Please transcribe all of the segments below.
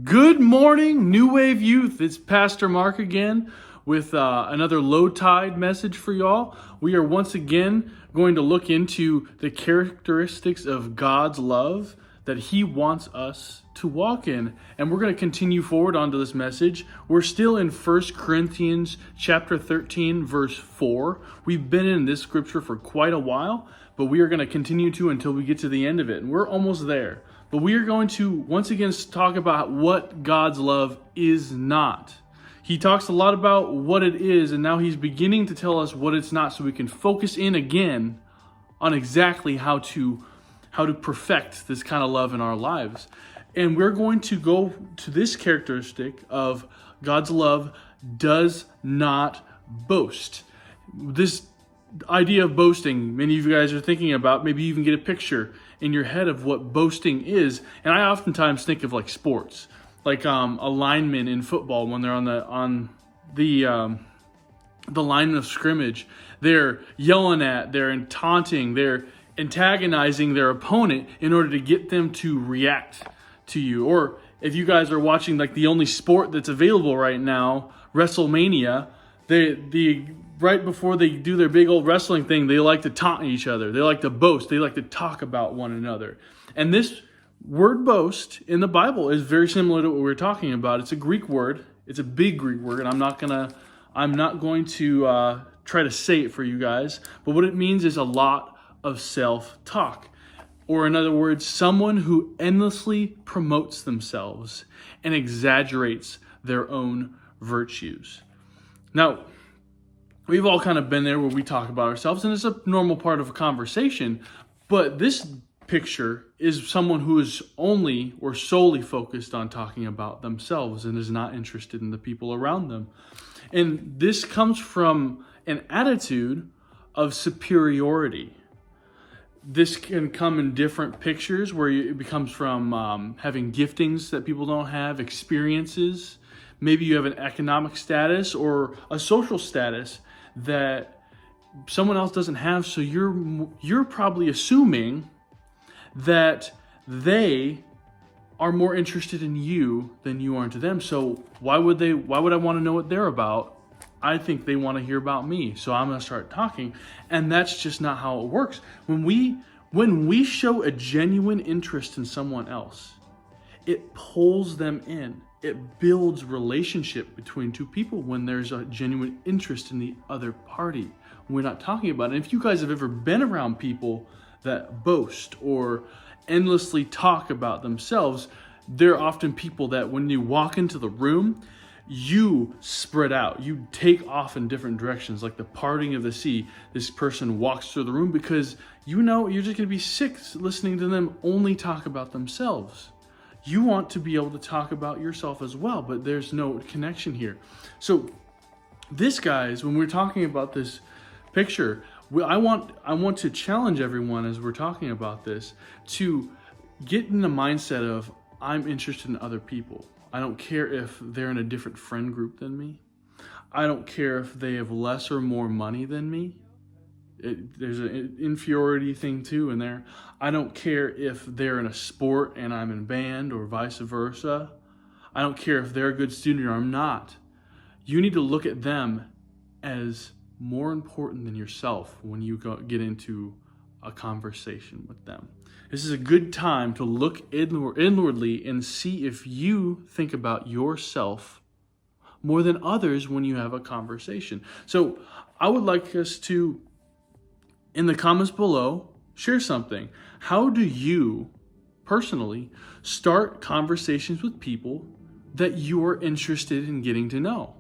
Good morning, New Wave Youth. It's Pastor Mark again with another low tide message for y'all. We are once again going to look into the characteristics of God's love that He wants us to walk in. And we're going to continue forward onto this message. We're still in 1 Corinthians chapter 13, verse 4. We've been in this scripture for quite a while, but we are going to continue to until we get to the end of it. And we're almost there. But we are going to once again talk about what God's love is not. He talks a lot about what it is, and now he's beginning to tell us what it's not so we can focus in again on exactly how to perfect this kind of love in our lives. And we're going to go to this characteristic of God's love does not boast. This idea of boasting, many of you guys are thinking about, maybe you even get a picture in your head of what boasting is. And I oftentimes think of like sports, like a lineman in football when they're on the line of scrimmage. They're yelling they're taunting, they're antagonizing their opponent in order to get them to react to you. Or if you guys are watching like the only sport that's available right now, WrestleMania, right before they do their big old wrestling thing, they like to taunt each other. They like to boast. They like to talk about one another. And this word boast in the Bible is very similar to what we're talking about. It's a Greek word. It's a big Greek word, and I'm not going to try to say it for you guys. But what it means is a lot of self-talk. Or in other words, someone who endlessly promotes themselves and exaggerates their own virtues. Now, we've all kind of been there where we talk about ourselves, and it's a normal part of a conversation. But this picture is someone who is only or solely focused on talking about themselves and is not interested in the people around them. And this comes from an attitude of superiority. This can come in different pictures where it becomes from having giftings that people don't have, experiences. Maybe you have an economic status or a social status that someone else doesn't have, so you're probably assuming that they are more interested in you than you are into them. So why would I want to know what they're about? I think they want to hear about me, so I'm going to start talking. And that's just not how it works. When we show a genuine interest in someone else, it pulls them in. It builds relationship between two people when there's a genuine interest in the other party. We're not talking about it. And if you guys have ever been around people that boast or endlessly talk about themselves, they're often people that when you walk into the room, you spread out. You take off in different directions, like the parting of the sea. This person walks through the room because you know you're just going to be sick listening to them only talk about themselves. You want to be able to talk about yourself as well, but there's no connection here. So this, guys, when we're talking about this picture, I want to challenge everyone as we're talking about this to get in the mindset of I'm interested in other people. I don't care if they're in a different friend group than me. I don't care if they have less or more money than me. There's an inferiority thing too in there. I don't care if they're in a sport and I'm in band or vice versa. I don't care if they're a good student or I'm not. You need to look at them as more important than yourself when you get into a conversation with them. This is a good time to look inwardly and see if you think about yourself more than others when you have a conversation. So I would like us to, in the comments below, share something. How do you personally start conversations with people that you're interested in getting to know?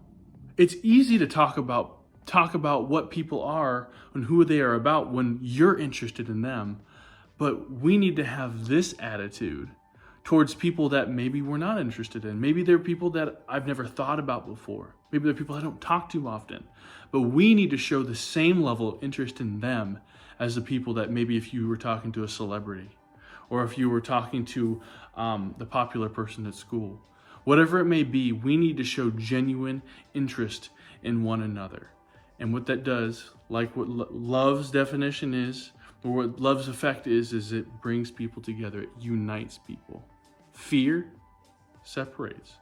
It's easy to talk about what people are and who they are about when you're interested in them. But we need to have this attitude towards people that maybe we're not interested in. Maybe they're people that I've never thought about before. Maybe they're people I don't talk to often. But we need to show the same level of interest in them as the people that maybe if you were talking to a celebrity or if you were talking to the popular person at school. Whatever it may be, we need to show genuine interest in one another. And what that does, like what love's definition is, or what love's effect is it brings people together. It unites people. Fear separates.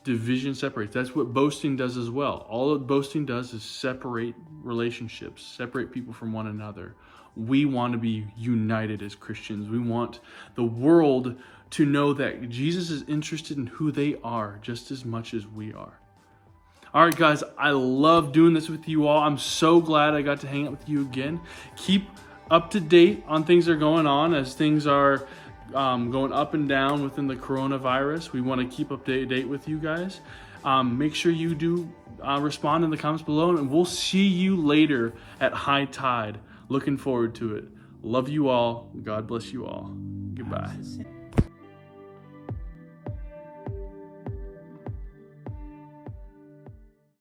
Division separates. That's what boasting does as well. All that boasting does is separate relationships, separate people from one another. We want to be united as Christians. We want the world to know that Jesus is interested in who they are just as much as we are. All right, guys, I love doing this with you all. I'm so glad I got to hang out with you again. Keep up to date on things that are going on as things are going up and down within the coronavirus. We want to keep up to date with you guys. Make sure you do respond in the comments below, and we'll see you later at high tide. Looking forward to it. Love you all. God bless you all. Goodbye.